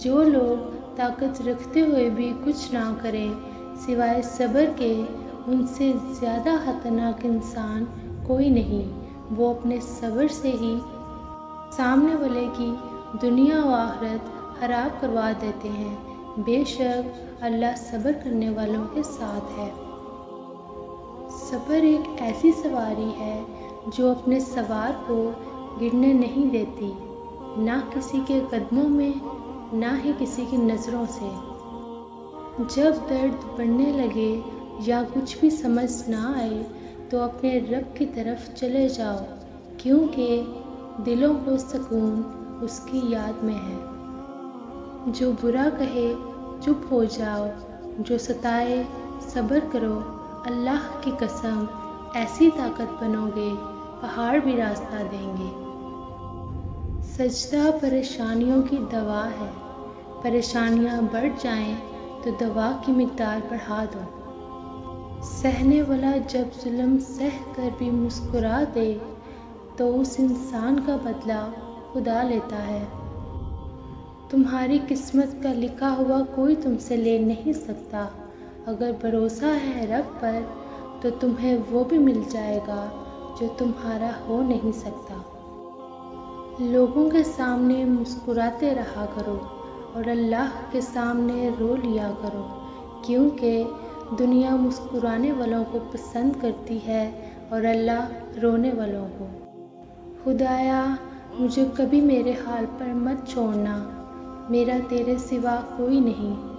جو لوگ طاقت رکھتے ہوئے بھی کچھ نہ کریں سوائے صبر کے، ان سے زیادہ خطرناک انسان کوئی نہیں۔ وہ اپنے صبر سے ہی سامنے والے کی دنیا و آخرت خراب کروا دیتے ہیں۔ بے شک اللہ صبر کرنے والوں کے ساتھ ہے۔ صبر ایک ایسی سواری ہے جو اپنے سوار کو گرنے نہیں دیتی، نہ کسی کے قدموں میں، نہ ہی کسی کی نظروں سے۔ جب درد بڑھنے لگے یا کچھ بھی سمجھ نہ آئے تو اپنے رب کی طرف چلے جاؤ، کیونکہ دلوں کو سکون اس کی یاد میں ہے۔ جو برا کہے چپ ہو جاؤ، جو ستائے صبر کرو۔ اللہ کی قسم ایسی طاقت بنو گے پہاڑ بھی راستہ دیں گے۔ سجدہ پریشانیوں کی دوا ہے۔ پریشانیاں بڑھ جائیں تو دوا کی مقدار بڑھا دو۔ سہنے والا جب ظلم سہ کر بھی مسکرا دے تو اس انسان کا بدلہ خدا لیتا ہے۔ تمہاری قسمت کا لکھا ہوا کوئی تم سے لے نہیں سکتا۔ اگر بھروسہ ہے رب پر تو تمہیں وہ بھی مل جائے گا جو تمہارا ہو نہیں سکتا۔ لوگوں کے سامنے مسکراتے رہا کرو اور اللہ کے سامنے رو لیا کرو، کیونکہ دنیا مسکرانے والوں کو پسند کرتی ہے اور اللہ رونے والوں کو۔ خدایا مجھے کبھی میرے حال پر مت چھوڑنا، میرا تیرے سوا کوئی نہیں۔